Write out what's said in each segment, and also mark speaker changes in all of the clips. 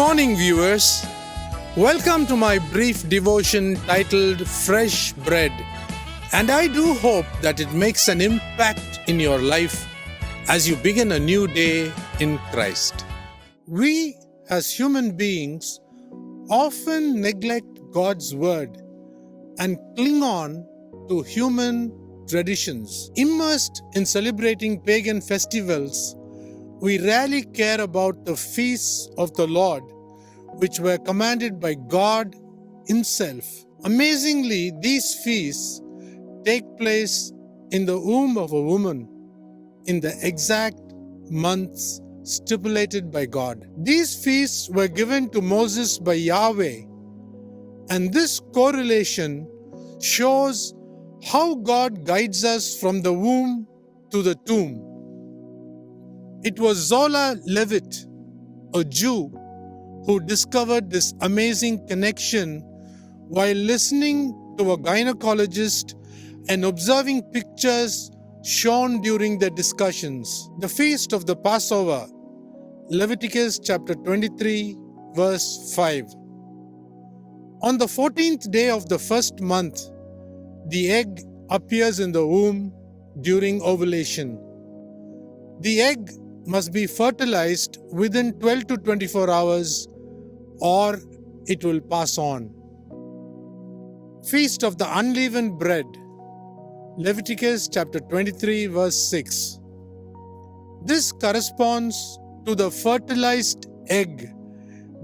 Speaker 1: morning, viewers. Welcome to my brief devotion titled Fresh Bread. And I do hope that it makes an impact in your life as you begin a new day in Christ. We, as human beings, often neglect God's word and cling on to human traditions. Immersed in celebrating pagan festivals, we rarely care about the feasts of the Lord, which were commanded by God Himself. Amazingly, these feasts take place in the womb of a woman in the exact months stipulated by God. These feasts were given to Moses by Yahweh, and this correlation shows how God guides us from the womb to the tomb. It was Zola Levitt, a Jew, who discovered this amazing connection while listening to a gynecologist and observing pictures shown during the discussions. The feast of the Passover, Leviticus chapter 23, verse 5. On the 14th day of the first month, the egg appears in the womb during ovulation. The egg must be fertilized within 12 to 24 hours or it will pass on. Feast of the Unleavened Bread, Leviticus chapter 23 verse 6. This corresponds to the fertilized egg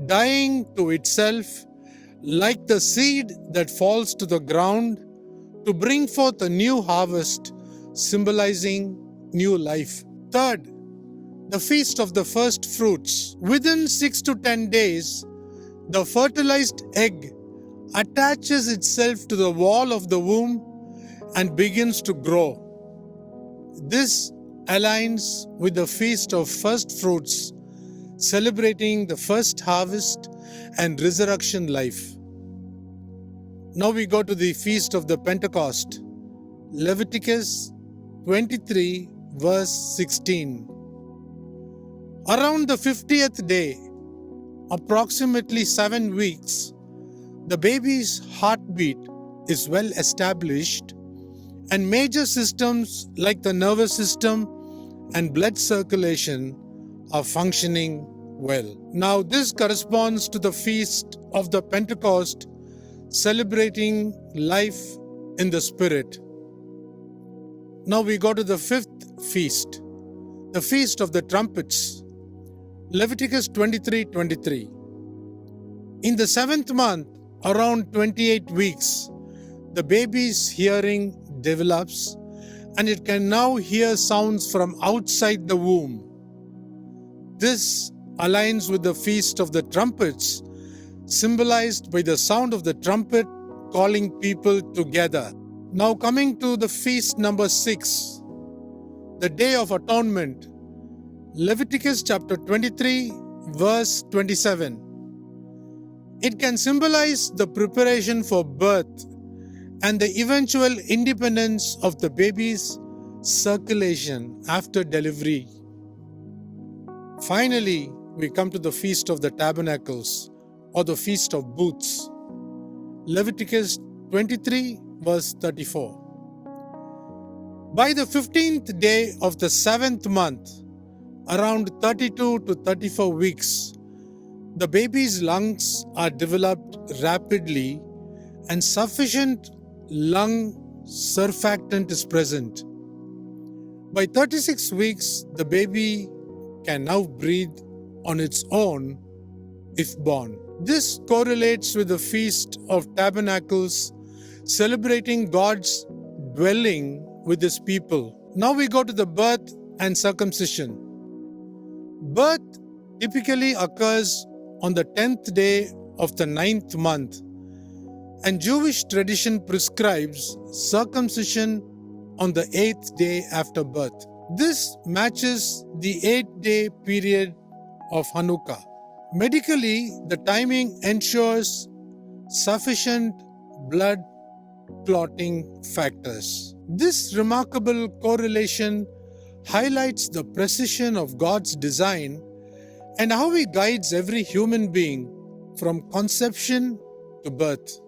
Speaker 1: dying to itself like the seed that falls to the ground to bring forth a new harvest, symbolizing new life. Third, the Feast of the First Fruits. Within 6 to 10 days, the fertilized egg attaches itself to the wall of the womb and begins to grow. This aligns with the Feast of First Fruits, celebrating the first harvest and resurrection life. Now we go to the Feast of the Pentecost, Leviticus 23 verse 16. Around the 50th day, approximately 7 weeks, the baby's heartbeat is well established and major systems like the nervous system and blood circulation are functioning well. Now this corresponds to the Feast of the Pentecost, celebrating life in the Spirit. Now we go to the fifth feast, the Feast of the Trumpets, Leviticus 23:23. In the 7th month, around 28 weeks, the baby's hearing develops and it can now hear sounds from outside the womb. This aligns with the Feast of the Trumpets, symbolized by the sound of the trumpet calling people together. Now coming to the feast number 6, the Day of Atonement, Leviticus chapter 23 verse 27. It can symbolize the preparation for birth and the eventual independence of the baby's circulation after delivery. Finally, we come to the Feast of the Tabernacles, or the Feast of Booths, Leviticus 23 verse 34. By the 15th day of the 7th month, around 32 to 34 weeks, the baby's lungs are developed rapidly and sufficient lung surfactant is present. By 36 weeks, the baby can now breathe on its own if born. This correlates with the Feast of Tabernacles, celebrating God's dwelling with His people. Now we go to the birth and circumcision. Birth typically occurs on the 10th day of the 9th month, and Jewish tradition prescribes circumcision on the 8th day after birth. This matches the 8-day period of Hanukkah. Medically, the timing ensures sufficient blood clotting factors. This remarkable correlation highlights the precision of God's design and how He guides every human being from conception to birth.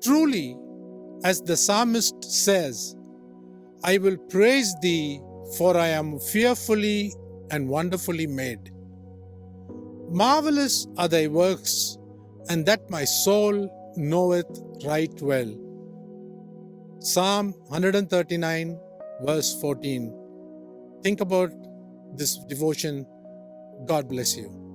Speaker 1: Truly, as the psalmist says, I will praise Thee, for I am fearfully and wonderfully made. Marvelous are Thy works, and that my soul knoweth right well. Psalm 139, verse 14. Think about this devotion. God bless you.